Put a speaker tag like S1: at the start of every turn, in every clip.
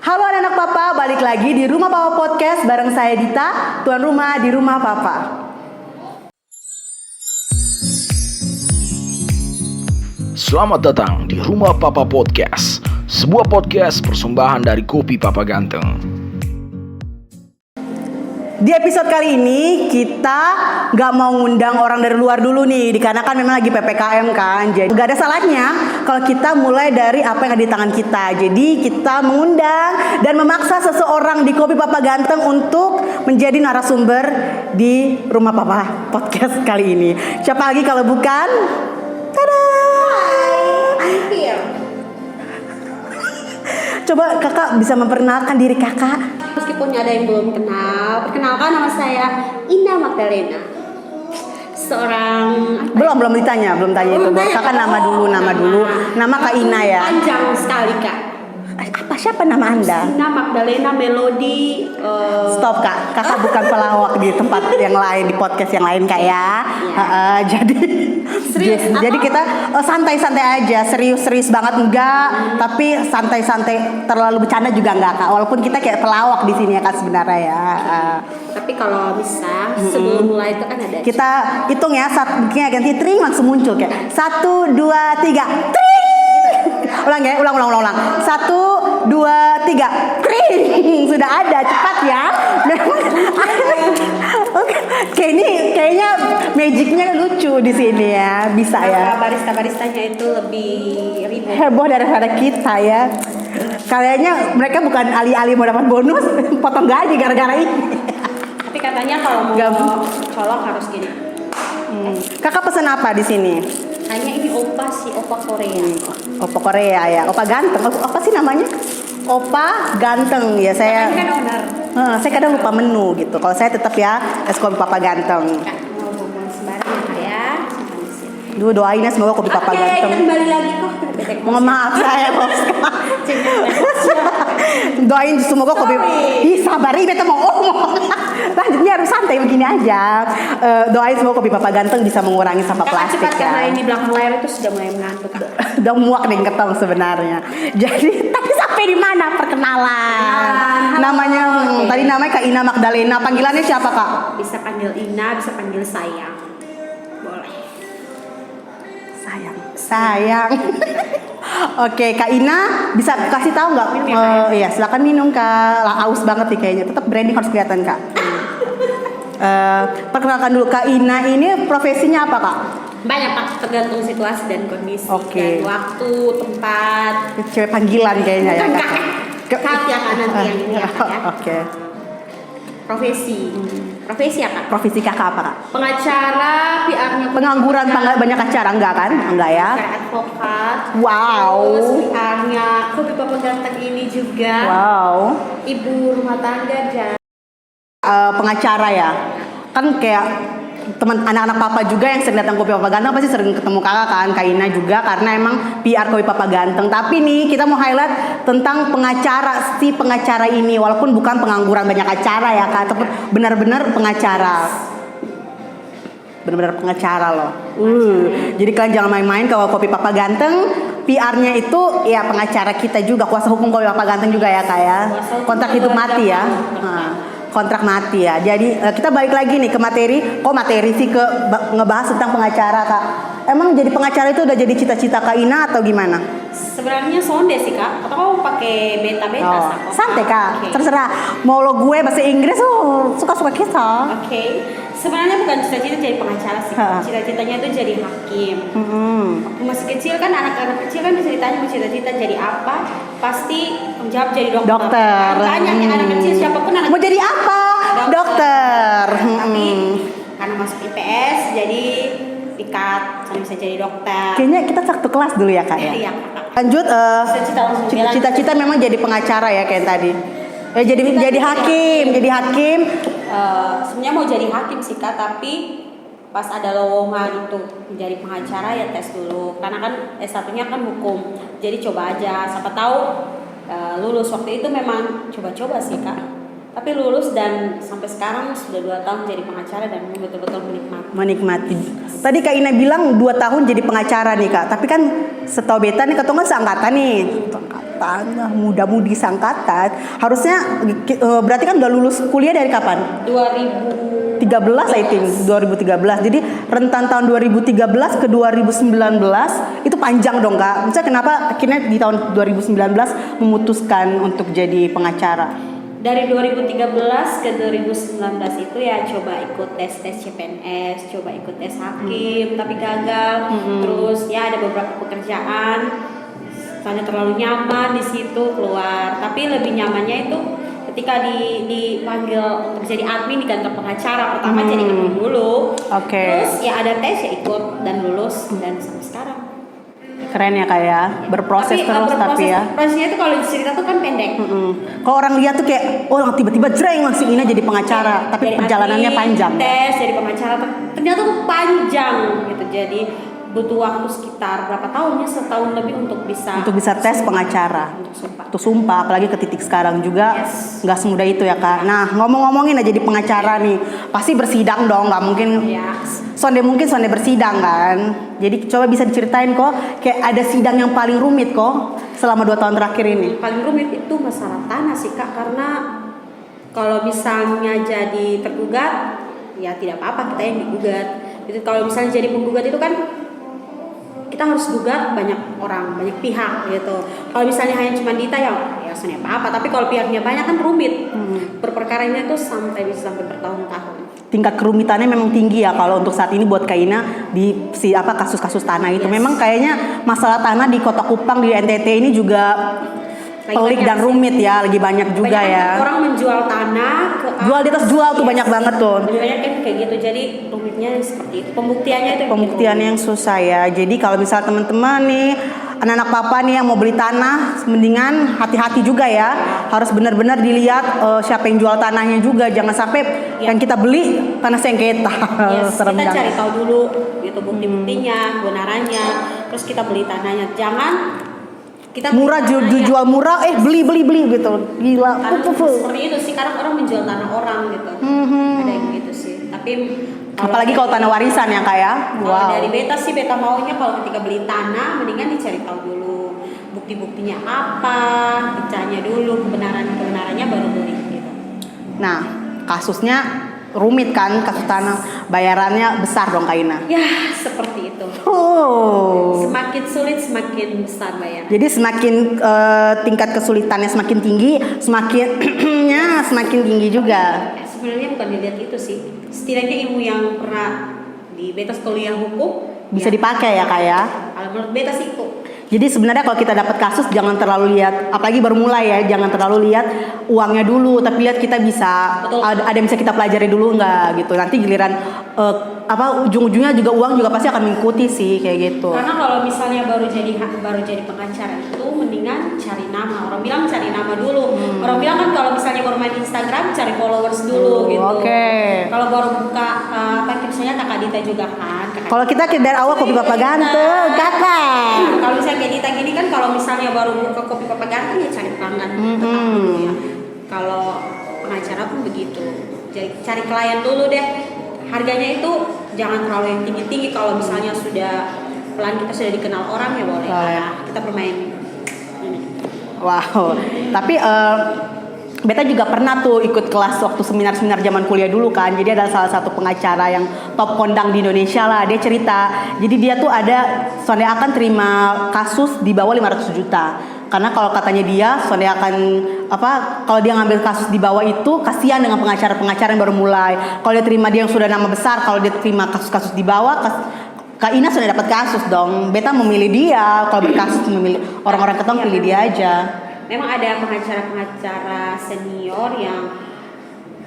S1: Halo anak-anak papa, balik lagi di Rumah Papa Podcast bareng saya Dita, tuan rumah di Rumah Papa.
S2: Selamat datang di Rumah Papa Podcast, sebuah podcast persembahan dari Kopi Papa Ganteng.
S1: Di episode kali ini kita gak mau ngundang orang dari luar dulu nih, dikarenakan memang lagi PPKM kan. Jadi gak ada salahnya kalau kita mulai dari apa yang ada di tangan kita. Jadi kita mengundang dan memaksa seseorang di Kopi Papa Ganteng untuk menjadi narasumber di Rumah Papa Podcast kali ini. Siapa lagi kalau bukan? Tada! Coba kakak bisa memperkenalkan diri kakak.
S3: Meskipun ada yang belum kenal, perkenalkan nama saya Ina Magdalena.
S1: Belum ditanya itu. Kakak nama dulu. Nama Kak Ina ya.
S3: Panjang sekali Kak.
S1: Siapa nama Anda?
S3: Ina Magdalena Melody.
S1: Stop Kak, kakak bukan pelawak di tempat yang lain, di podcast yang lain Kak ya. Jadi jadi kita santai-santai aja, serius banget enggak, tapi santai-santai, terlalu bercanda juga enggak Kak. Walaupun kita kayak pelawak di sini ya Kak sebenarnya ya.
S3: Tapi kalau bisa sebelum mulai itu kan ada.
S1: Kita hitung ya, ganti tring langsung muncul kayak 1, 2, 3 tring. Ulang. 1, 2, 3 kring. Sudah ada, cepat ya. Oke. Kayaknya magicnya lucu di sini ya. Bisa ya.
S3: Barista-baristanya itu lebih ribet.
S1: Heboh daripada kita ya. Kayaknya mereka bukan alih-alih mau dapat bonus, potong gaji gara-gara ini.
S3: Tapi katanya kalau mau colok harus gini.
S1: Kakak pesan apa di sini?
S3: Kayaknya ini opa Korea.
S1: Opa Korea ya, opa ganteng. Apa sih namanya? Opa ganteng ya saya.
S3: Kan owner.
S1: Saya kadang lupa menu gitu. Kalau saya tetap ya es kopi papa ganteng.
S3: Kak, mau ngomong sembarangan ya.
S1: Dua doain ya semoga kopi papa ganteng.
S3: Oke, kembali lagi kok.
S1: Mohon maaf saya bos. Doain semoga kopi. Sabar ini kita mau ngomong. Lanjutnya harus santai begini aja. Doain semoga kopi papa ganteng bisa mengurangi sampah plastik
S3: cepat,
S1: ya.
S3: karena ini belakang layar itu sudah mulai mengantuk.
S1: Udah muak nih ketemu sebenarnya. Jadi tadi sampai di mana perkenalan? Namanya tadi namanya Kak Ina Magdalena. Panggilannya siapa Kak?
S3: Bisa panggil Ina, bisa panggil sayang. Boleh.
S1: Sayang. Oke, Kak Ina bisa kasih tahu nggak? Iya, silakan minum Kak. Aus banget nih kayaknya. Tetap branding harus kelihatan Kak. Perkenalkan dulu Kak Ina ini profesinya apa Kak?
S3: Banyak Pak, tergantung situasi dan kondisi dan waktu, tempat.
S1: Cewek panggilan kayaknya ya Kak.
S3: Kak ya Kak nanti yang ini ya Kak ya.
S1: Oke.
S3: Profesi apa?
S1: Profesi kakak apa Kak?
S3: Pengacara, PR-nya
S1: Pengangguran banyak acara enggak kan? Enggak ya?
S3: Advokat.
S1: Wow.
S3: Terus PR-nya Kopi Papa Ganteng ini juga.
S1: Wow.
S3: Ibu rumah tangga dan
S1: pengacara ya. Kan kayak teman anak-anak papa juga yang sering datang Kopi Papa Ganteng pasti sering ketemu kakak kan, Kak Ina juga karena emang PR Kopi Papa Ganteng. Tapi nih kita mau highlight tentang pengacara ini, walaupun bukan pengangguran banyak acara ya Kak, tapi benar-benar pengacara. Benar-benar pengacara loh. Jadi kalian jangan main-main kalau Kopi Papa Ganteng. PR-nya itu ya pengacara kita juga, kuasa hukum Kopi Papa Ganteng juga ya Kak ya. Kontrak hidup mati ya. Kontrak mati ya. Jadi kita balik lagi nih ke materi. Kok materi sih ke ngebahas tentang pengacara Kak? Emang jadi pengacara itu udah jadi cita-cita Kak Ina atau gimana?
S3: sebenarnya sonde sih Kak. Atau kamu pakai beta
S1: santai Kak. Terserah. Mau lo gue bahasa Inggris suka-suka kita.
S3: Oke. Sebenarnya bukan cita-cita jadi pengacara sih. Cita-citanya itu jadi hakim. Waktu masih kecil kan anak-anak kecil kan ceritanya mau cita-cita jadi apa? Pasti menjawab jadi dokter. Banyak anak kecil siapapun anak
S1: mau jadi apa? Dokter.
S3: Tapi karena masuk IPS jadi dikat sampai bisa jadi dokter.
S1: Kayaknya kita satu kelas dulu ya Kak ya.
S3: Iya.
S1: Lanjut cita-cita memang jadi pengacara ya kayak tadi. Jadi hakim.
S3: Sebenarnya mau jadi hakim sih Kak, tapi pas ada lowongan untuk menjadi pengacara ya tes dulu. Karena kan S1-nya kan hukum. Jadi coba aja, siapa tahu lulus. Waktu itu memang coba-coba sih Kak. Tapi lulus dan sampai sekarang sudah 2 tahun jadi pengacara dan betul-betul menikmati.
S1: Tadi Kak Ina bilang 2 tahun jadi pengacara nih Kak. Tapi kan setahu beta nih ketua seangkatan nih. Seangkatan, muda-mudi seangkatan. Harusnya berarti kan udah lulus kuliah dari kapan?
S3: 2013
S1: I think 2013. Jadi rentan tahun 2013 ke 2019 itu panjang dong Kak. Misalnya kenapa akhirnya di tahun 2019 memutuskan untuk jadi pengacara?
S3: Dari 2013 ke 2019 itu ya coba ikut tes CPNS, coba ikut tes hakim, tapi gagal. Terus ya ada beberapa pekerjaan, soalnya terlalu nyaman di situ keluar. Tapi lebih nyamannya itu ketika dipanggil untuk jadi admin di kantor pengacara. Pertama jadi admin dulu. Terus ya ada tes ya ikut dan lulus dan sampai sekarang.
S1: Keren ya Kak ya, berproses terus tapi ya.
S3: Prosesnya itu kalau cerita tuh kan pendek.
S1: Kalau orang lihat tuh kayak, oh tiba-tiba jreng langsung Ina jadi pengacara, tapi
S3: Dari
S1: perjalanannya
S3: admin,
S1: panjang.
S3: Tes jadi pengacara, ternyata tuh panjang gitu. Jadi butuh waktu sekitar berapa tahun ya, setahun lebih untuk bisa
S1: tes pengacara.
S3: Untuk
S1: sumpah, apalagi ke titik sekarang juga nggak semudah itu ya Kak. Nah ngomong-ngomongin aja jadi pengacara nih, pasti bersidang dong, nggak mungkin. Sonde bersidang kan. Jadi coba bisa diceritain kok, kayak ada sidang yang paling rumit kok selama 2 tahun terakhir ini.
S3: Paling rumit itu masalah tanah sih Kak, karena kalau misalnya jadi tergugat ya tidak apa-apa kita yang digugat. Itu kalau misalnya jadi penggugat itu kan kita harus gugat banyak orang, banyak pihak gitu. Kalau misalnya hanya cuma Dita ya sebenarnya apa-apa, tapi kalau pihaknya banyak kan rumit. Perkaranya tuh bisa sampai bertahun-tahun.
S1: Tingkat kerumitannya memang tinggi ya kalau untuk saat ini buat Kaina di kasus-kasus tanah itu. Memang kayaknya masalah tanah di Kota Kupang di NTT ini juga pelik dan rumit ya, lagi banyak juga ya.
S3: Orang menjual tanah
S1: jual di atas jual tuh banyak banget tuh.
S3: Lebih banyak kan kayak gitu, jadi rumitnya seperti itu. Pembuktiannya
S1: yang susah ya. Jadi kalau misalnya teman-teman nih anak-anak papa nih yang mau beli tanah, mendingan hati-hati juga ya. Harus benar-benar dilihat siapa yang jual tanahnya juga. Jangan sampai yang kita beli tanah sengketa.
S3: Kita cari tahu dulu gitu bukti-buktinya, kebenarannya. Terus kita beli tanahnya. Jangan kita
S1: murah jual murah, beli gitu. Gila.
S3: Seperti itu sih, karena orang menjual tanah orang gitu. Ada yang gitu sih. Tapi
S1: apalagi kalau tanah warisan ya Kak ya.
S3: Kalau dari beta sih, beta maunya kalau ketika beli tanah mendingan dicari tahu dulu bukti-buktinya apa, dicanya dulu kebenarannya baru beli gitu.
S1: Nah, kasusnya rumit kan, kasus tanah, bayarannya besar dong Kak Ina.
S3: Ya, seperti itu. Semakin sulit semakin besar bayar.
S1: Jadi semakin tingkat kesulitannya semakin tinggi, semakin tinggi juga.
S3: Sebenarnya bukan dilihat itu sih. Setidaknya ilmu yang pernah di beta kuliah hukum
S1: bisa dipakai ya Kak ya.
S3: Kalau menurut beta sih itu.
S1: Jadi sebenarnya kalau kita dapat kasus jangan terlalu lihat, apalagi baru mulai ya, jangan terlalu lihat uangnya dulu, tapi lihat kita bisa ada yang bisa kita pelajari dulu nggak gitu. Nanti giliran ujung-ujungnya juga uang juga pasti akan mengikuti sih kayak gitu.
S3: Karena kalau misalnya baru jadi pengacara itu mendingan cari nama. Orang bilang cari nama dulu. Orang bilang kan kalau misalnya baru main Instagram cari followers dulu gitu. Kalau baru buka misalnya Kakak Dita juga kan.
S1: Kalau kita dari awal kopi Bapak ganteng, Kakak.
S3: Kalau misalnya kayak Dita gini kan, kalau misalnya baru buka kopi Bapak ganteng ya cari pelanggan tetap dulu ya. Kalau pengacara pun begitu. Jadi cari klien dulu deh. Harganya itu jangan terlalu yang tinggi-tinggi. Kalau misalnya pelan kita sudah dikenal orang ya boleh. Kita bermain.
S1: Wow. Tapi beta juga pernah tuh ikut kelas waktu seminar-seminar zaman kuliah dulu kan. Jadi ada salah satu pengacara yang top kondang di Indonesia lah. Dia cerita. Jadi dia tuh Sonde akan terima kasus di bawah 500 juta. Karena kalau katanya dia, Sonde akan kalau dia ngambil kasus di bawah itu kasihan dengan pengacara-pengacara yang baru mulai. Kalau dia terima dia yang sudah nama besar, kalau dia terima kasus-kasus di bawah, Kak Ina sudah dapat kasus dong. Beta memilih dia. Kalau berkasus memilih orang-orang ketong pilih dia aja.
S3: Memang ada pengacara-pengacara senior yang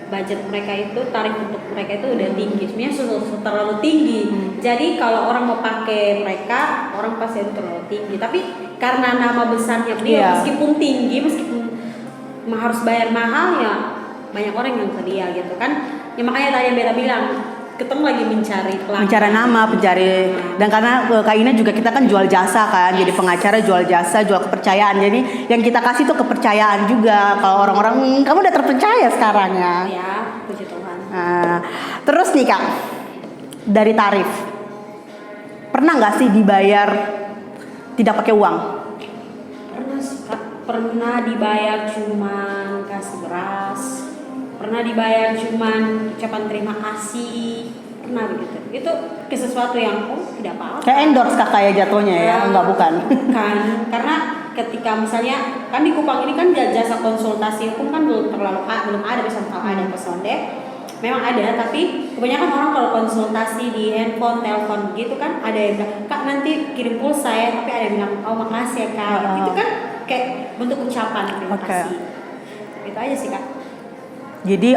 S3: budget mereka itu, tarif untuk mereka itu udah tinggi. Sebenarnya sudah terlalu tinggi. Jadi kalau orang mau pakai mereka, orang pasti itu terlalu tinggi. Tapi karena nama besarnya dia, meskipun tinggi, meskipun harus bayar mahal ya, banyak orang yang ke dia gitu kan. Ya makanya tadi Bella bilang, ketemu lagi mencari
S1: nama, dan karena Kak Ina juga kita kan jual jasa kan, jadi pengacara jual jasa, jual kepercayaan. Jadi yang kita kasih tuh kepercayaan juga. Kalau orang-orang kamu udah terpercaya sekarang ya.
S3: Ya, puji Tuhan.
S1: Nah, terus nih Kak, dari tarif, pernah nggak sih dibayar tidak pakai uang?
S3: Pernah sih, Kak. Pernah dibayar cuman kasih beras, pernah dibayar cuman ucapan terima kasih, pernah begitu. Itu ke sesuatu yang tidak apa-apa.
S1: Kayak endorse kakak ya jatuhnya ya? Enggak, bukan.
S3: Kan, karena ketika misalnya kan di Kupang ini kan jasa konsultasi hukum kan belum ada, misalnya kalau ada pesonde memang ada, tapi kebanyakan orang kalau konsultasi di handphone, telepon gitu kan ada yang bilang, Kak nanti kirim pulsa ya, tapi ada yang bilang, oh makasih ya Kak. Itu kan kayak bentuk ucapan terima kasih. Itu aja sih Kak.
S1: Jadi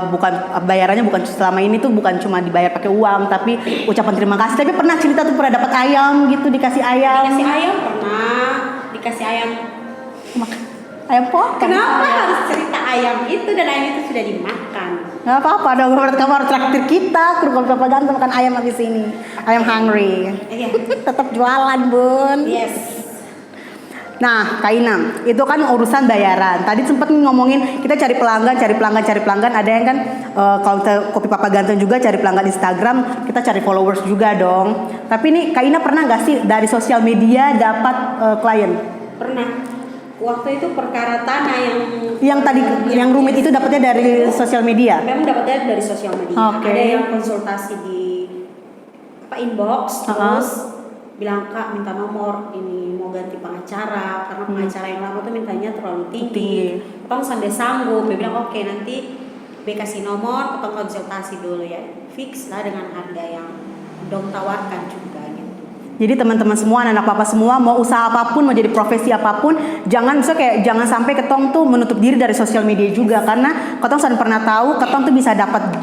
S1: bukan bayarannya bukan selama ini tuh bukan cuma dibayar pakai uang, tapi ucapan terima kasih. Tapi pernah cerita tuh pernah dapat ayam gitu, dikasih ayam.
S3: Dikasih ayam pernah, dikasih ayam.
S1: Ayam potong.
S3: Kenapa harus cerita ayam itu dan ayam itu sudah dimakan?
S1: Nggak apa-apa dong, berarti kamu harus traktir kita. Kalau Papa Ganteng makan ayam habis ini. Ayam hungry.
S3: Iya.
S1: Tetap jualan, Bun.
S3: Yes.
S1: Nah, Kak Ina, itu kan urusan bayaran. Tadi sempat ngomongin kita cari pelanggan. Ada yang kan kalau kita Kopi Papa Ganteng juga cari pelanggan Instagram, kita cari followers juga dong. Tapi nih Kak Ina pernah nggak sih dari sosial media dapat klien?
S3: Pernah. Waktu itu perkara tanah
S1: Yang tadi yang rumit itu dapatnya dari sosial media.
S3: Memang dapatnya dari sosial media.
S1: Okay.
S3: Ada yang konsultasi di inbox terus bilang Kak minta nomor ini mau ganti pengacara karena pengacara yang lama tuh mintanya terlalu tinggi. Ketong sande sanggup, dia bilang oke nanti be kasih nomor, ketong konsultasi dulu ya. Fix lah dengan harga yang dong tawarkan juga gitu.
S1: Jadi teman-teman semua, anak papa semua, mau usaha apapun, mau jadi profesi apapun, jangan sampai ketong tuh menutup diri dari sosial media juga, karena ketong sudah pernah tahu, ketong tuh bisa dapat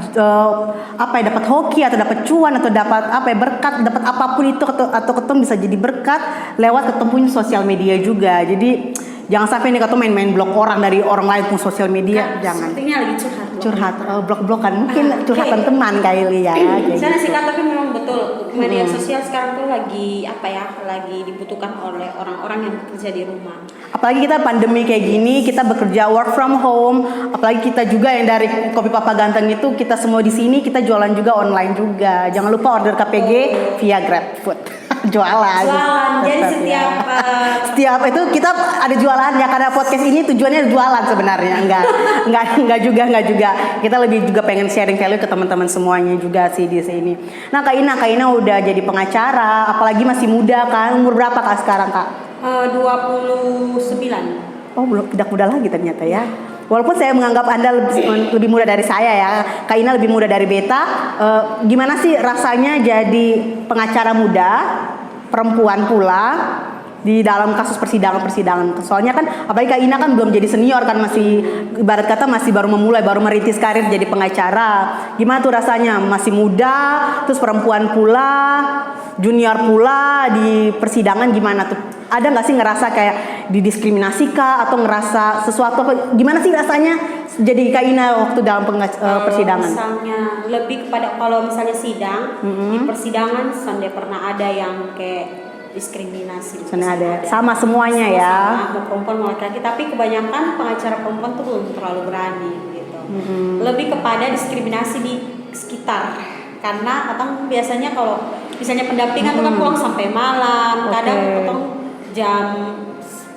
S1: dapat hoki atau dapat cuan atau dapat berkat, dapat apapun itu atau ketong bisa jadi berkat lewat ketong punya sosial media juga. Jadi jangan sampai nih ketong main-main blog orang dari orang lain pun sosial media, jangan.
S3: Sepertinya lagi curhat.
S1: Blog-blogan mungkin curhatan teman kali ya.
S3: Saya sih Kak, tapi memang betul media sosial sekarang tuh lagi lagi dibutuhkan oleh orang-orang yang bekerja di rumah.
S1: Apalagi kita pandemi kayak gini, kita bekerja work from home, apalagi kita juga yang dari Kopi Papa Ganteng itu kita semua di sini kita jualan juga online juga. Jangan lupa order KPG via GrabFood. jualan.
S3: Jadi
S1: setiap itu kita ada jualannya, karena podcast ini tujuannya jualan sebenarnya. Enggak juga. Kita lebih juga pengen sharing value ke teman-teman semuanya juga sih di sini. Nah, Kak Ina udah jadi pengacara, apalagi masih muda kan. Umur berapa Kak sekarang, Kak?
S3: 29.
S1: Oh, belum, tidak muda lagi ternyata ya. Walaupun saya menganggap Anda lebih muda dari saya ya, Kak Ina lebih muda dari Beta. Gimana sih rasanya jadi pengacara muda, perempuan pula, di dalam kasus persidangan? Soalnya kan, apalagi Kak Ina kan belum jadi senior kan, masih ibarat kata masih baru memulai, baru merintis karir jadi pengacara. Gimana tuh rasanya? Masih muda, terus perempuan pula, junior pula di persidangan, gimana tuh? Ada nggak sih ngerasa kayak didiskriminasi kah, atau ngerasa sesuatu apa? Gimana sih rasanya jadi Kak Ina waktu dalam persidangan?
S3: Misalnya lebih kepada kalau misalnya sidang, di persidangan sampai pernah ada yang kayak diskriminasi.
S1: Ada sama semuanya ya.
S3: Mau perempuan mau laki-laki, tapi kebanyakan pengacara perempuan tuh belum terlalu berani gitu. Lebih kepada diskriminasi di sekitar. Karena katong biasanya kalau misalnya pendampingan tuh kan pulang sampai malam, kadang katong jam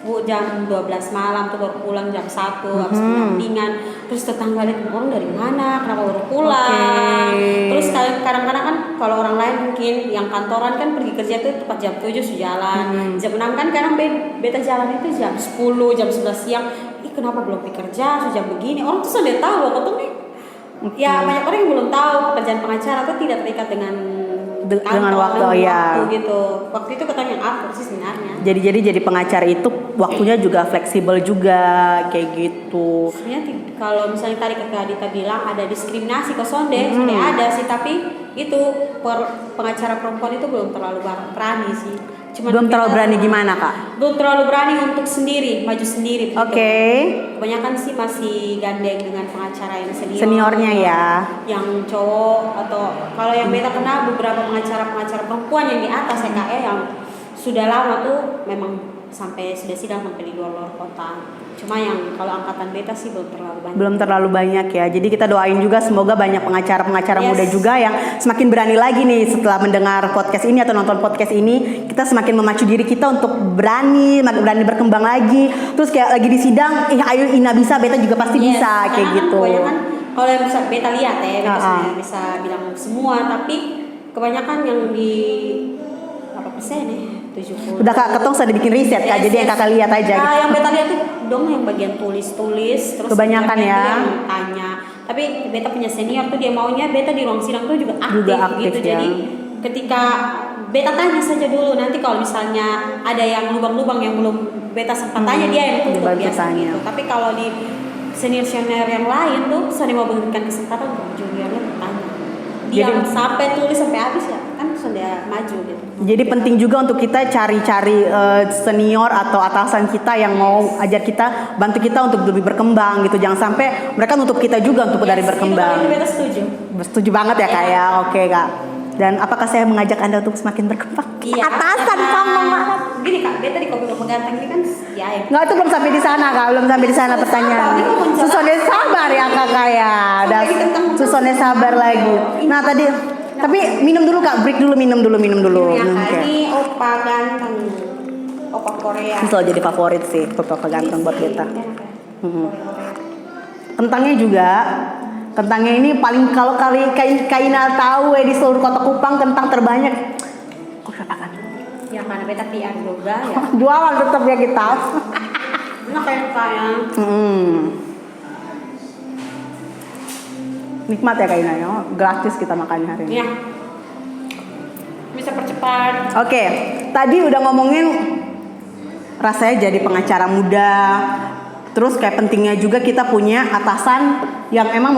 S3: 12 malam tuh baru pulang jam 1 habis pendampingan. Terus tetangga lihat orang dari mana, kenapa baru pulang. Terus kadang-kadang kan kalau orang lain mungkin yang kantoran kan pergi kerja tuh tepat jam 7 sudah jalan. Jam 6 kan kadang beta jalan itu jam 10, jam 11 siang. Ih kenapa belum bekerja, sudah begini. Orang tuh sudah tahu katong nih. Ya banyak orang yang belum tahu pekerjaan pengacara tuh tidak terikat dengan
S1: waktu
S3: gitu. Waktu itu katanya yang atur sih sebenarnya.
S1: Jadi pengacara itu waktunya juga fleksibel juga kayak gitu.
S3: Sebenarnya kalau misalnya tadi Kak Adita bilang ada diskriminasi ke Sonde, ada sih, tapi itu pengacara perempuan itu belum terlalu berani sih.
S1: Belum terlalu berani gimana Kak?
S3: Belum terlalu berani untuk maju sendiri.
S1: Oke.
S3: Kebanyakan sih masih gandeng dengan pengacara yang
S1: seniornya ya.
S3: Yang cowok atau kalau yang beta kenal beberapa pengacara perempuan yang di atas yang sudah lama tuh memang sampai sudah sidang sampai di luar kota. Cuma yang kalau angkatan beta sih belum terlalu banyak.
S1: Belum terlalu banyak ya. Jadi kita doain juga semoga banyak pengacara-pengacara
S3: Yes.
S1: muda juga yang semakin berani lagi nih setelah mendengar podcast ini atau nonton podcast ini. Kita semakin memacu diri kita untuk berani berkembang lagi. Terus kayak lagi di sidang, ayo Ina bisa, beta juga pasti
S3: Yes,
S1: bisa kayak
S3: karena
S1: gitu.
S3: Kebanyakan kalau yang bisa beta lihat ya, beta
S1: Ah, ah.
S3: sebenarnya bisa bilang semua, tapi kebanyakan yang di berapa persen ya? 70.
S1: Udah Kak, ketong sudah bikin riset Kak, jadi yang Kakak lihat aja.
S3: Yang beta lihat tuh dong yang bagian tulis-tulis, terus
S1: Kebanyakan
S3: yang
S1: ya.
S3: yang tanya. Tapi beta punya senior tuh dia maunya beta di ruang sidang tuh juga aktif, gitu.
S1: ya.
S3: Jadi ketika beta tanya saja dulu, nanti kalau misalnya ada yang lubang-lubang yang belum beta sempat tanya, dia yang tutup
S1: dibantu
S3: biasa
S1: tanya.
S3: gitu. Tapi kalau di senior-senior yang lain tuh saya mau berikan kesempatan untuk juniornya bertanya. Dia
S1: Jadi-
S3: sampai tulis sampai habis ya, kan sudah maju gitu.
S1: Jadi penting juga untuk kita cari-cari senior atau atasan kita yang mau ajar kita, bantu kita untuk lebih berkembang gitu. Jangan sampai mereka nutup kita juga untuk dari berkembang.
S3: Itu beta setuju.
S1: Setuju banget ya Kak ya. Oke Kak. Dan apakah saya mengajak Anda untuk semakin berkembang?
S3: Iya.
S1: Atasan ngomong banget.
S3: Gini Kak, beta di kopi ganteng ini kan ya.
S1: Nggak, itu belum sampai di sana Kak, belum sampai di sana pertanyaan. Susone sabar ya Kakak ya. Susone sabar lagi. Nah tadi, tapi minum dulu Kak, break dulu, minum dulu.
S3: Ya, Kak,
S1: Oke.
S3: ini opa ganteng. Opa Korea.
S1: Ini selalu jadi favorit sih, Papa ganteng buat kita. Kentangnya juga, kentangnya ini paling kalau Kaina tahu di seluruh kota Kupang kentang terbanyak. Kok katakan?
S3: Ya karena beta PR juga ya.
S1: Jualan tetap ya kita.
S3: Enak kayak
S1: Nikmat ya Kaina ya, gratis kita makan hari ini.
S3: ya. Bisa percepat.
S1: Oke, tadi udah ngomongin rasanya jadi pengacara muda. Terus kayak pentingnya juga kita punya atasan yang emang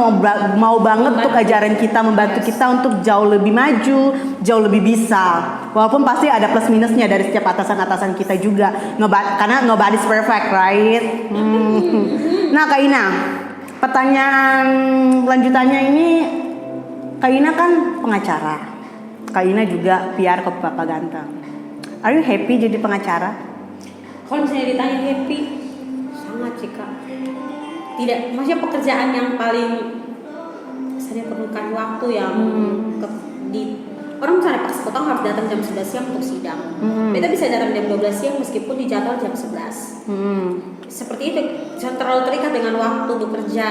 S1: mau banget untuk ajarin kita, membantu kita untuk jauh lebih maju, jauh lebih bisa. Walaupun pasti ada plus minusnya dari setiap atasan-atasan kita juga. Karena nobody's perfect, right? Nah, Kak Ina, pertanyaan lanjutannya ini, Kak Ina kan pengacara. Kak Ina juga PR ke Bapak Ganteng. Are you happy jadi pengacara?
S3: Kalau misalnya ditanya happy, sangat sih Kak. Tidak, maksudnya pekerjaan yang paling saya perlukan waktu yang orang misalnya pas potong harus datang jam 11 siang untuk sidang. Beta bisa datang jam 12 siang meskipun di jadwal jam 11. Seperti itu, jangan terlalu terikat dengan waktu bekerja.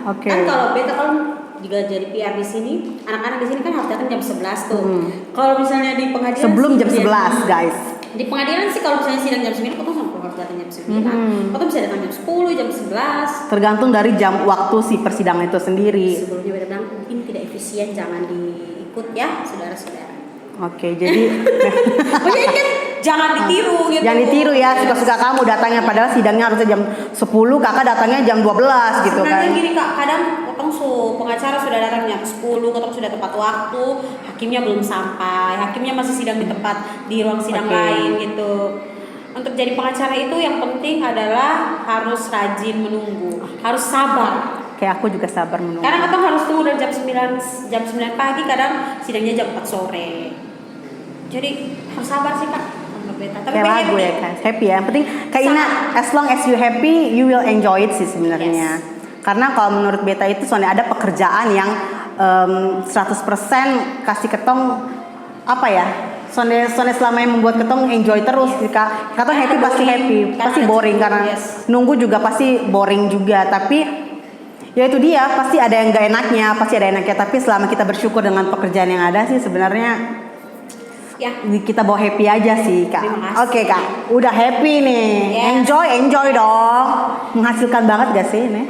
S1: Oke.
S3: Kan kalau beta kan juga jadi PR di sini, anak-anak di sini kan harus datang jam 11 tuh. Kalau misalnya di pengadilan
S1: Sebelum
S3: sih
S1: jam 11 guys.
S3: di pengadilan sih kalau misalnya sidang jam 9, potong sampai harus datang jam 9. Potong bisa datang jam 10, jam 11.
S1: Tergantung dari jam waktu si persidangan itu sendiri.
S3: Sebelumnya beta bilang ini tidak efisien, jangan diikut ya saudara-saudara.
S1: Oke, jadi
S3: Maksudnya kan jangan ditiru gitu.
S1: jangan ditiru ya, suka-suka kamu datangnya padahal sidangnya harusnya jam 10, kakak datangnya jam 12 gitu kan.
S3: Sebenarnya gini Kak, kadang potong pengacara sudah datang jam 10, potong sudah tepat waktu, hakimnya belum sampai, hakimnya masih sidang di tempat di ruang sidang
S1: Oke.
S3: lain gitu. Untuk jadi pengacara itu yang penting adalah harus rajin menunggu, harus sabar.
S1: Kayak aku juga sabar menunggu.
S3: Kadang kita harus tunggu dari jam 9 pagi, kadang sidangnya jam 4 sore. Jadi harus sabar sih Kak. Untuk beta. Tapi
S1: Kayak lagu
S3: happy.
S1: ya kan, happy ya. Yang penting Kak Ina, as long as you happy, you will enjoy it sih sebenarnya. Karena kalau menurut beta itu soalnya ada pekerjaan yang 100% kasih ketong apa ya? Soalnya selama yang membuat ketong enjoy terus, jika ketong happy pasti happy, pasti boring karena nunggu juga pasti boring juga. Tapi ya itu dia, pasti ada yang gak enaknya, pasti ada enaknya. Tapi selama kita bersyukur dengan pekerjaan yang ada sih sebenarnya
S3: Ya.
S1: kita bawa happy aja sih Kak.
S3: Terima kasih.
S1: Oke Kak, udah happy nih.
S3: Yes.
S1: Enjoy dong. Menghasilkan banget gak sih ini?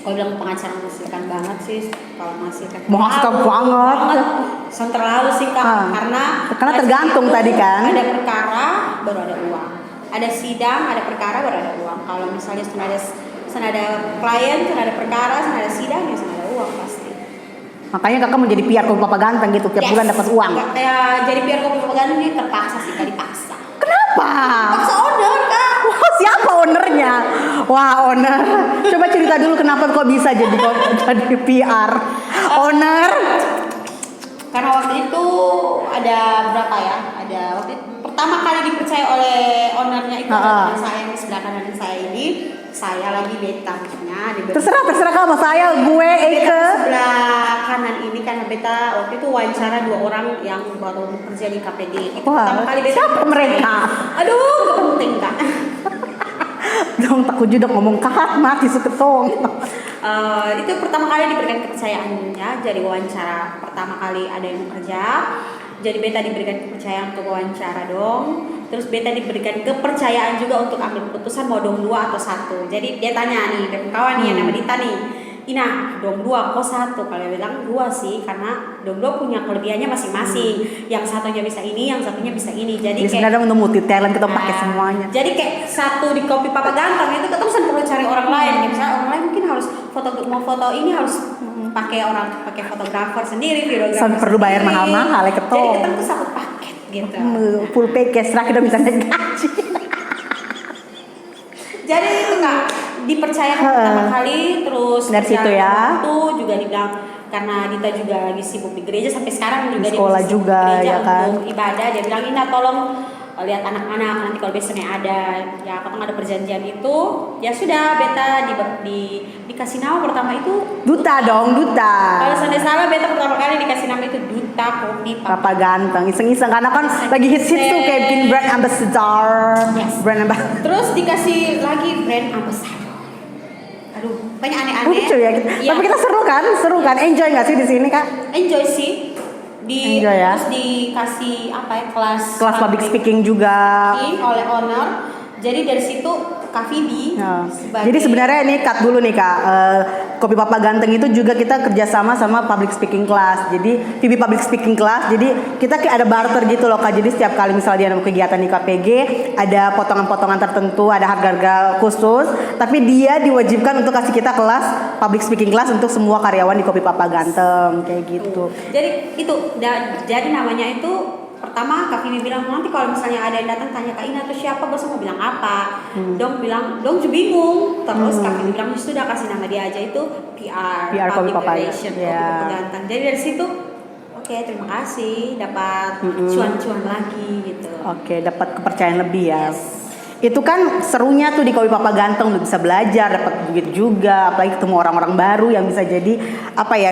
S3: Kalau bilang pengacara menghasilkan banget sih, kalau menghasilkan
S1: Banget.
S3: San terlalu sih Kak,
S1: Karena
S3: karena
S1: tergantung
S3: itu
S1: tadi kan.
S3: Ada perkara baru ada uang, ada sidang, ada perkara baru ada uang. Kalau misalnya sana ada klien, sana ada perkara, sana ada sidang, ya sana ada uang pasti.
S1: Makanya kakak mau jadi PR kalau Papa Ganteng gitu, tiap bulan dapat uang.
S3: Kayak jadi PR kopi propaganda ini terpaksa sih, Kak, dipaksa.
S1: Kenapa?
S3: Paksa owner Kak.
S1: Wah, siapa ownernya? Wah, owner. Coba cerita dulu kenapa kok bisa jadi PR. Owner.
S3: Karena waktu itu ada berapa ya? Ada waktu itu pertama kali dipercaya oleh ownernya itu adalah saya yang di sebelah kanan saya ini. Saya lagi beta maksudnya.
S1: Terserah kamu, saya, gue, Eke.
S3: Sebelah kanan ini karena beta waktu itu wawancara 2 orang yang baru bekerja di KPG. Itu pertama kali beta.
S1: Siapa mereka?
S3: Aduh, gak penting kak.
S1: Dong takut juga ngomong kahat mati seketong.
S3: Itu pertama kali diberikan kepercayaannya. Jadi wawancara pertama kali ada yang bekerja. Jadi beta diberikan kepercayaan untuk wawancara dong. Terus beta diberikan kepercayaan juga untuk ambil keputusan mau dong 2 atau 1. Jadi dia tanya nih, dan kawan nih yang nama Dita nih, Ina, dong 2 kok 1? Kalau dia bilang 2 sih, karena dong 2 punya kelebihannya masing-masing. Yang satunya bisa ini, yang satunya bisa ini. Jadi
S1: sebenarnya untuk multi talent kita pakai semuanya.
S3: Jadi kayak 1 di Kopi Papa Ganteng itu kita perlu cari orang lain. Misalnya orang lain mungkin harus mau foto ini harus pakai fotografer sendiri, videografer.
S1: Sampai perlu bayar mahal-mahal ya ketong.
S3: Jadi kita tuh 1 paket gitu.
S1: Full package lah kita bisa naik gaji.
S3: Jadi itu Kak dipercayakan pertama kali, terus
S1: dari situ ya.
S3: Waktu juga dibilang karena Dita juga lagi sibuk di gereja sampai sekarang juga
S1: di sekolah
S3: dia
S1: juga
S3: di gereja
S1: ya kan.
S3: Untuk ibadah dia bilang Ina tolong lihat anak-anak nanti kalau besoknya ada ya kalau ada perjanjian itu ya sudah beta dikasih nama pertama itu
S1: Duta. Kalau
S3: saya salah beta pertama kali dikasih nama itu Duta Kopi
S1: Papa Ganteng iseng-iseng karena kan lagi hits tuh kayak bikin brand ambassador.
S3: Yes.
S1: Brand ambassador.
S3: Terus dikasih lagi brand ambassador. Aduh, banyak aneh-aneh.
S1: Lucu ya kita.
S3: Ya.
S1: Tapi kita seru kan? Enjoy nggak sih di sini Kak?
S3: Enjoy sih.
S1: Enjoy ya.
S3: Terus dikasih kelas
S1: public speaking juga
S3: oleh owner. Jadi dari situ Kak Vivi
S1: Jadi sebenarnya ini cut dulu nih Kak. Kopi Papa Ganteng itu juga kita kerjasama sama public speaking class. Jadi Vivi public speaking class. Jadi kita kayak ada barter gitu loh Kak. Jadi setiap kali misalnya dia ada kegiatan di KPG, ada potongan-potongan tertentu, ada harga-harga khusus. Tapi dia diwajibkan untuk kasih kita kelas public speaking class untuk semua karyawan di Kopi Papa Ganteng kayak gitu.
S3: Jadi itu jadi namanya itu pertama Kak Vivi bilang nanti kalau misalnya ada yang datang tanya Kak Ina itu siapa, bos mau bilang apa? Dong bilang dong juga bingung. Terus Kak Vivi bilang sudah kasih nama dia aja itu PR Public Relation Kopi Papa Ganteng. Jadi dari situ oke, terima kasih dapat cuan-cuan lagi gitu.
S1: Oke, dapat kepercayaan lebih ya.
S3: Yes.
S1: Itu kan serunya tuh di Kopi Papa Ganteng, lu bisa belajar, dapat duit juga, apalagi ketemu orang-orang baru yang bisa jadi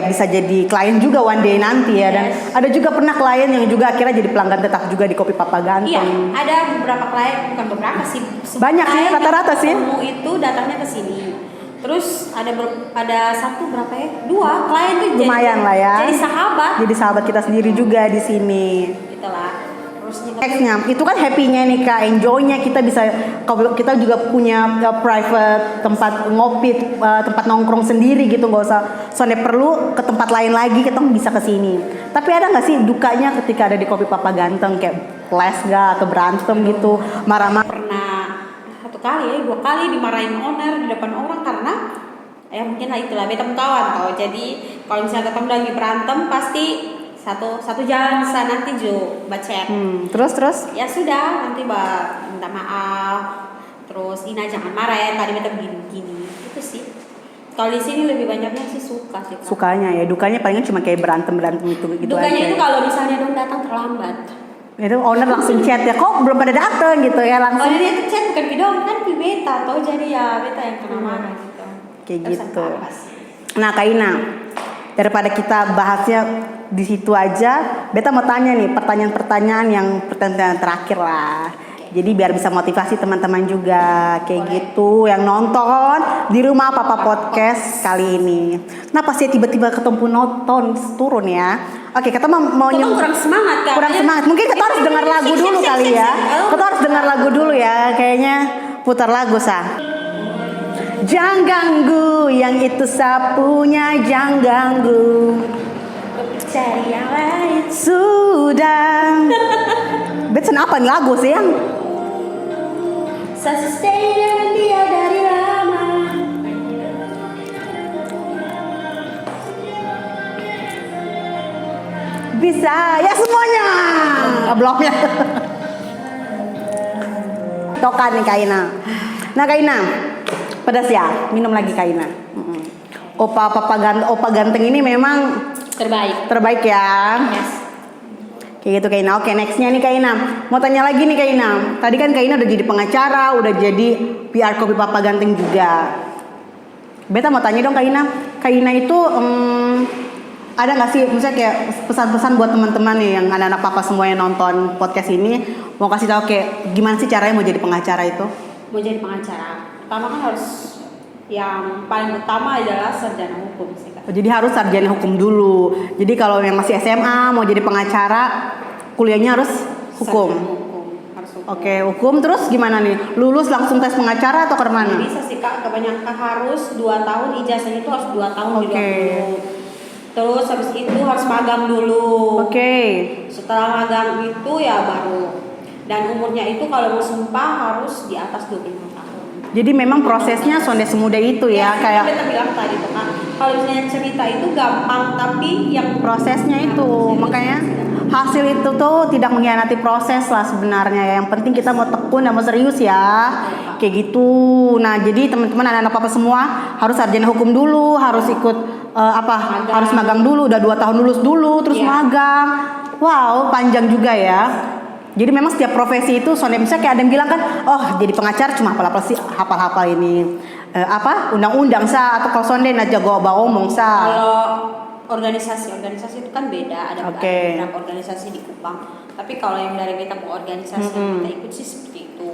S1: bisa jadi klien juga one day nanti ya. Dan ada juga pernah klien yang juga akhirnya jadi pelanggan tetap juga di Kopi Papa Ganteng.
S3: Iya, ada beberapa klien, bukan beberapa sih.
S1: Banyak sih, rata-rata sih.
S3: Itu datangnya ke sini. Terus ada 2 klien tuh
S1: lumayan lah ya.
S3: Jadi sahabat
S1: kita sendiri juga di sini.
S3: Itulah.
S1: Nextnya itu kan happy-nya nih Kak, enjoy-nya kita juga punya private tempat ngopi, tempat nongkrong sendiri gitu, nggak usah soalnya perlu ke tempat lain lagi, kita bisa ke sini. Tapi ada nggak sih dukanya ketika ada di Kopi Papa Ganteng kayak les nggak atau berantem gitu, marah-marah?
S3: Pernah 1 kali 2 kali dimarahin owner di depan orang karena ya mungkin lah itulah beta kawan tau. Jadi kalau misalnya ketemu lagi berantem pasti satu jalan bisa nanti Jo baca.
S1: Terus
S3: ya sudah nanti minta maaf, terus Ina jangan marah ya tadi beta begini itu sih. Kalau di sini lebih banyaknya sih suka sih Kak.
S1: Sukanya ya, dukanya palingan cuma kayak berantem gitu
S3: dukanya
S1: aja.
S3: Itu kalau misalnya dong datang terlambat
S1: itu owner langsung chat ya, kok belum pada datang gitu ya langsung.
S3: dia tuh chat bukan dong kan beta atau jadi ya beta yang kena marah gitu
S1: kayak
S3: terus
S1: gitu.
S3: Nah
S1: Kak Ina, daripada kita bahasnya di situ aja, beta mau tanya nih pertanyaan-pertanyaan yang terakhir lah. Jadi biar bisa motivasi teman-teman juga kayak gitu yang nonton di Rumah Papa Podcast kali ini. Kenapa sih tiba-tiba ketemu nonton turun ya? Oke, kita mau
S3: kurang semangat kan?
S1: Kurang semangat. Mungkin kita harus dengar lagu dulu kali ya. Kita harus dengar lagu dulu ya. Kayaknya putar lagu sah. Jangan ganggu yang itu sapunya, jangan ganggu.
S3: Cari yang lain.
S1: Sudah. Betsen apa nih lagu sih yang?
S3: Saya stay dengan dia dari lama.
S1: Bisa ya semuanya. Bloknya. Tokan nih Kak Ina. Nah Kak Ina, pedas ya, minum lagi Kak Ina. Opa Ganteng ini memang
S3: terbaik
S1: ya.
S3: yes.
S1: Kayak gitu Kak Ina. Oke, nextnya nih Kak Ina. Mau tanya lagi nih Kak Ina. Tadi kan Kak Ina udah jadi pengacara, udah jadi PR Kopi Papa Ganteng juga. Beta mau tanya dong Kak Ina. Kak Ina itu ada nggak sih misalnya kayak pesan-pesan buat teman-teman nih yang anak-anak papa semua yang nonton podcast ini, mau kasih tahu kayak gimana sih caranya mau jadi pengacara itu?
S3: Mau jadi pengacara, pertama kan harus yang paling utama adalah sarjana hukum sih Kak.
S1: Jadi harus sarjana hukum dulu. Jadi kalau yang masih SMA mau jadi pengacara, kuliahnya harus hukum.
S3: Sarjana hukum, harus hukum.
S1: Oke, hukum terus gimana nih? Lulus langsung tes pengacara atau kemana?
S3: Bisa sih Kak, kebanyakan harus 2 tahun, ijazahnya itu harus 2 tahun di luar dulu. Terus habis itu harus magang dulu.
S1: Oke.
S3: Setelah magang itu ya baru. Dan umurnya itu kalau mau sumpah harus di atas 25 tahun.
S1: Jadi memang prosesnya sonde semudah itu ya, kayak
S3: kita bilang tadi tuh Kak. Kalau misalnya cerita itu gampang, tapi yang
S1: prosesnya itu makanya hasil itu tuh tidak mengkhianati proses lah sebenarnya. Yang penting kita mau tekun dan mau serius ya. Kayak gitu. Nah, jadi teman-teman anak-anak papa semua harus sarjana hukum dulu, harus ikut
S3: magang.
S1: harus magang dulu, udah 2 tahun lulus dulu, terus magang. Wow, panjang juga ya. Jadi memang setiap profesi itu soalnya misalnya kayak ada yang bilang kan, oh jadi pengacara cuma hafal-hafal sih, hafal-hafal ini undang-undang sa atau kalau sonde aja gue bawa omong sa.
S3: Kalau organisasi itu kan beda, ada beberapa organisasi di Kupang. Tapi kalau yang dari kita mau organisasi yang kita ikut sih seperti itu.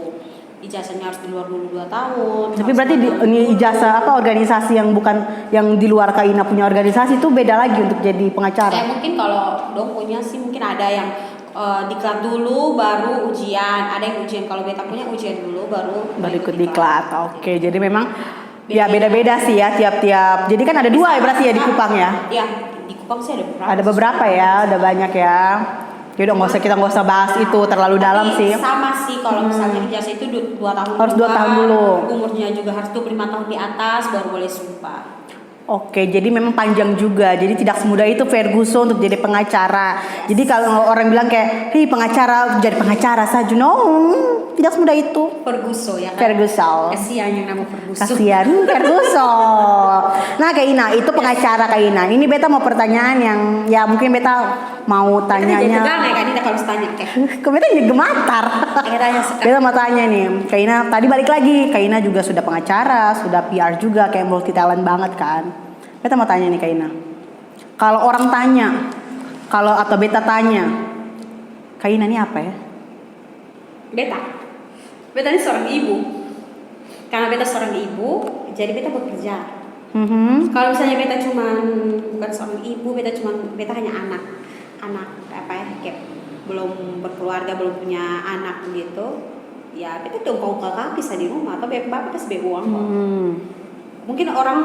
S3: Ijazahnya harus di luar dulu 2 tahun.
S1: Tapi berarti ini ijazah organisasi yang bukan yang di luar Kak Ina punya organisasi itu beda lagi untuk jadi pengacara.
S3: Mungkin kalau dong punya sih mungkin ada yang diklat dulu baru ujian, ada yang ujian, kalau beta punya ujian dulu baru
S1: ikut diklat. Oke, jadi memang ya beda-beda sih ya tiap-tiap. Jadi kan ada 2 ya berarti ya di Kupang ya?
S3: Iya, di Kupang sih ada beberapa.
S1: Ada beberapa ya, udah banyak ya. Yaudah kita nggak usah bahas itu terlalu dalam sih.
S3: Sama sih kalau misalnya ijazah itu 2 tahun.
S1: Harus 2 tahun dulu.
S3: Umurnya juga harus 25 tahun di atas baru boleh sumpah.
S1: Oke, jadi memang panjang juga. Jadi tidak semudah itu Ferguson untuk jadi pengacara. Jadi kalau orang bilang kayak, "Hei, pengacara, jadi pengacara saja." No, tidak semudah itu.
S3: Ferguson ya kan?
S1: Ferguson.
S3: Kasihan yang nama Ferguson.
S1: Kasihan Ferguson. Nah, Kak Ina, itu pengacara Kak Ina. Ini beta mau pertanyaan yang ya mungkin beta mau tanyanya.
S3: Jadi tegang ya Kak Ina kalau tanya kayak.
S1: Kok beta jadi gemetar. Beta mau tanya nih, Kak Ina, tadi balik lagi. Kak Ina juga sudah pengacara, sudah PR juga, kayak multi talent banget kan. Beta mau tanya nih Kak Ina. Kalau orang tanya, atau beta tanya, Kak Ina ini apa ya?
S3: Beta ini seorang ibu. Karena beta seorang ibu, jadi beta bekerja. Kalau misalnya beta bukan seorang ibu, beta hanya anak kayak belum berkeluarga, belum punya anak gitu. Ya beta dongkong kakak bisa di rumah atau bapak kasih uang kok. Mungkin orang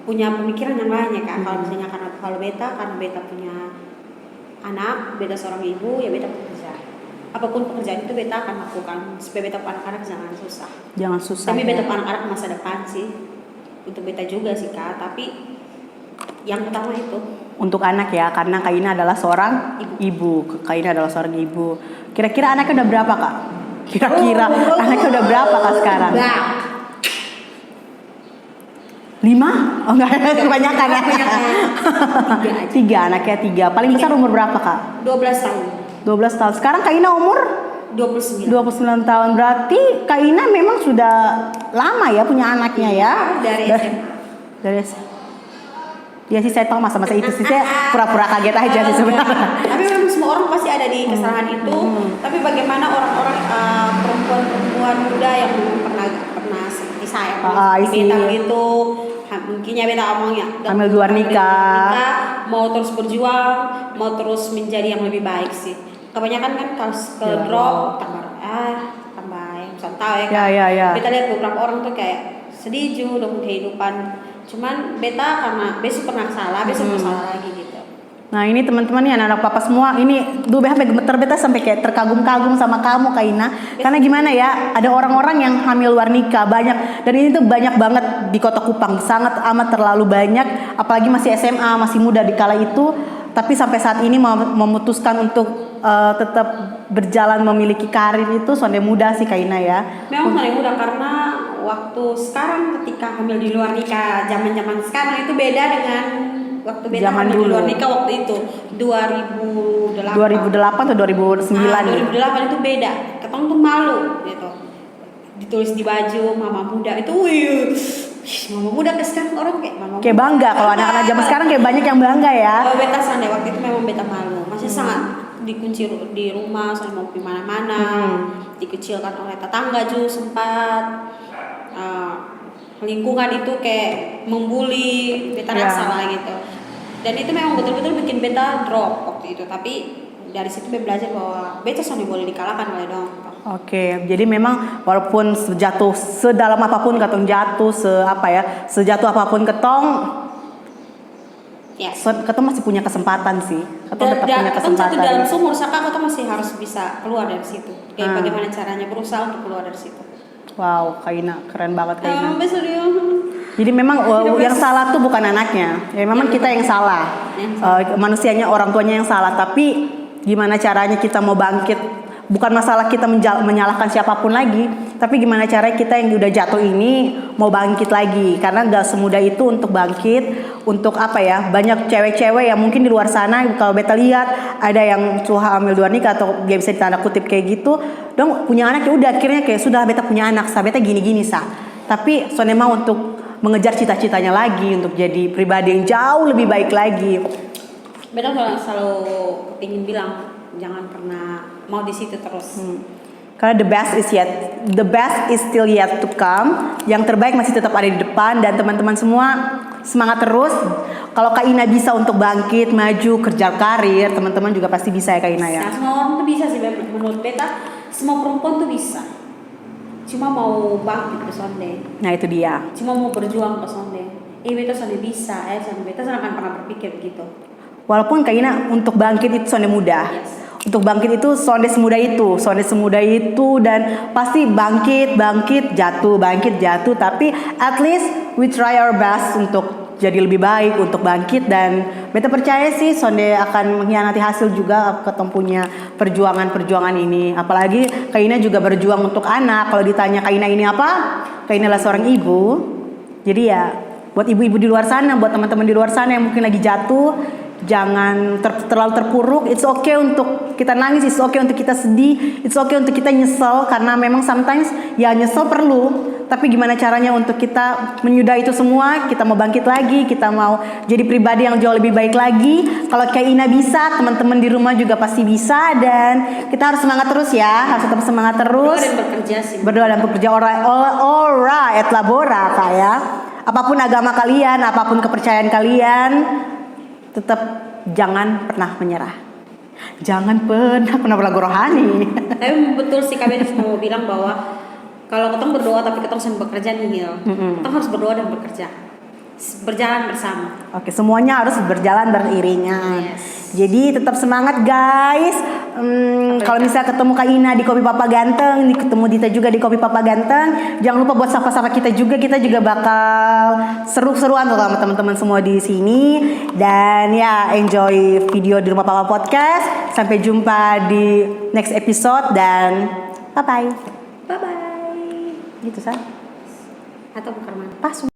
S3: punya pemikiran yang lain ya Kak. Kalau misalnya karena beta punya anak, beta seorang ibu, ya beta bekerja. Apapun pekerjaan itu beta akan lakukan supaya beta anak-anak jangan susah. Tapi beta anak-anak masa depan sih. Untuk beta juga sih Kak, tapi yang utama itu
S1: untuk anak ya, karena Kak Ina adalah seorang ibu. Kak Ina adalah seorang ibu. Kira-kira anaknya udah berapa Kak? Anaknya udah berapa Kak sekarang? 5? Oh enggak, kebanyakan ya. 3 anaknya 3. Paling besar umur berapa Kak?
S3: 12 tahun.
S1: 12 tahun. Sekarang Kak Ina umur
S3: 29
S1: tahun. Berarti Kak Ina memang sudah lama ya punya anaknya ya. Dari ya sih saya tahu masa-masa itu sih, saya pura-pura kaget aja sih sebenarnya.
S3: Tapi memang semua orang pasti ada di kesalahan itu. Tapi bagaimana orang-orang perempuan muda yang pernah seperti saya, beta begitu, mungkinnya beta omongnya
S1: hamil luar nikah,
S3: mau terus berjuang, mau terus menjadi yang lebih baik sih. Kebanyakan kan kalau ke drop tambah tahu ya kan.
S1: Ya.
S3: Beta lihat beberapa orang tuh kayak sedih juga dengan kehidupan. Cuman beta karena besok pernah salah, besok mau salah lagi gitu.
S1: Nah ini teman-teman nih anak-anak papa semua, ini sampai gemeter beta sampai kayak terkagum-kagum sama kamu Kak Ina. Karena gimana ya, ada orang-orang yang hamil luar nikah banyak, dan ini tuh banyak banget di Kota Kupang, sangat amat terlalu banyak, apalagi masih SMA, masih muda di kala itu, tapi sampai saat ini memutuskan untuk tetap berjalan memiliki karir itu sonde muda sih Kak Ina ya.
S3: Memang sonde muda karena waktu sekarang ketika hamil di luar nikah, zaman-zaman sekarang itu beda dengan waktu beta
S1: Zaman
S3: hamil di
S1: dulu.
S3: luar nikah waktu itu 2008.
S1: 2008 atau 2009?
S3: 2008 itu beda. Ketong tuh malu gitu. Ditulis di baju mama muda itu, wih, mama muda kan sekarang orang kayak mama
S1: Kayak
S3: muda.
S1: bangga kalau anak-anak zaman sekarang kayak banyak yang bangga ya.
S3: Kalau beta sandi waktu itu memang beta malu, masih sangat dikunci di rumah, soalnya mau pergi mana-mana, dikucilkan oleh tetangga juga sempat. Lingkungan itu kayak membuli, beta rasa lah gitu. Dan itu memang betul-betul bikin beta drop waktu itu. Tapi dari situ beta belajar bahwa beta sandi boleh dikalahkan oleh dong.
S1: Oke, jadi memang walaupun jatuh sedalam apapun ketong jatuh, sejatuh apapun ketong,
S3: Yes.
S1: ketong masih punya kesempatan sih. Ketong tetap punya
S3: Ketong jatuh dalam
S1: kesempatan.
S3: sumur, saka ketong masih harus bisa keluar dari situ. Kayak bagaimana caranya berusaha untuk keluar dari situ.
S1: Wow, Kak Ina, keren banget Kak Ina.
S3: Serius.
S1: Jadi memang yang salah tuh bukan anaknya, ya memang kita yang salah. Manusianya, orang tuanya yang salah. Tapi gimana caranya kita mau bangkit? Bukan masalah kita menyalahkan siapapun lagi, tapi gimana caranya kita yang udah jatuh ini mau bangkit lagi. Karena gak semudah itu untuk bangkit. Untuk banyak cewek-cewek yang mungkin di luar sana, kalau beta lihat ada yang hamil luar nikah atau dia bisa ditanda kutip kayak gitu, dong punya anak ya udah akhirnya kayak sudah beta punya anak, beta gini-gini Tapi sonema untuk mengejar cita-citanya lagi, untuk jadi pribadi yang jauh lebih baik lagi.
S3: Beta selalu ingin bilang jangan pernah mau di situ terus.
S1: Karena the best is still yet to come. Yang terbaik masih tetap ada di depan, dan teman-teman semua semangat terus. Kalau Kak Ina bisa untuk bangkit, maju, kerja karir, teman-teman juga pasti bisa ya Kak Ina ya.
S3: Nah, semua orang tuh bisa sih menurut beta, semua perempuan tuh bisa. Cuma mau bangkit ke sonde.
S1: Nah itu dia.
S3: Cuma mau berjuang ke sonde. Beta sonde bisa, beta akan pernah berpikir begitu.
S1: Walaupun Kak Ina untuk bangkit itu sonde mudah.
S3: Yes.
S1: Untuk bangkit itu sonde semudah itu, dan pasti bangkit jatuh, tapi at least we try our best untuk jadi lebih baik, untuk bangkit. Dan beta percaya sih sonde akan mengkhianati hasil juga ketemu punya perjuangan ini. Apalagi Kak Ina juga berjuang untuk anak. Kalau ditanya Kak Ina ini apa? Kak Ina adalah seorang ibu. Jadi ya buat ibu-ibu di luar sana, buat teman-teman di luar sana yang mungkin lagi jatuh, jangan terlalu terpuruk. It's okay untuk kita nangis, it's okay untuk kita sedih, it's okay untuk kita nyesel. Karena memang sometimes ya nyesel perlu. Tapi gimana caranya untuk kita menyudahi itu semua, kita mau bangkit lagi, kita mau jadi pribadi yang jauh lebih baik lagi. Kalau kayak Ina bisa, teman-teman di rumah juga pasti bisa. Dan kita harus semangat terus ya, harus tetap semangat terus.
S3: Berdoa dan bekerja sih.
S1: Berdoa dan bekerja, ora et labora Kak ya. Apapun agama kalian, apapun kepercayaan kalian, tetap jangan pernah menyerah. Jangan pernah lagu rohani.
S3: Tapi betul sih Kak Beni mau bilang bahwa kalau ketong berdoa tapi ketong sambil bekerja nihil. Ketong harus berdoa dan bekerja. Berjalan bersama.
S1: Oke, semuanya harus berjalan beriringan.
S3: Yes.
S1: Jadi tetap semangat guys. Kalau misalnya ketemu Kak Ina di Kopi Papa Ganteng, ketemu Dita juga di Kopi Papa Ganteng, jangan lupa buat sapa-sapa kita juga. Kita juga bakal seru-seruan tuh sama teman-teman semua di sini. Dan ya, enjoy video di Rumah Papa Podcast. Sampai jumpa di next episode dan bye-bye.
S3: Bye bye.
S1: Gitu, San.
S3: Atau bukan mana?
S1: Pas.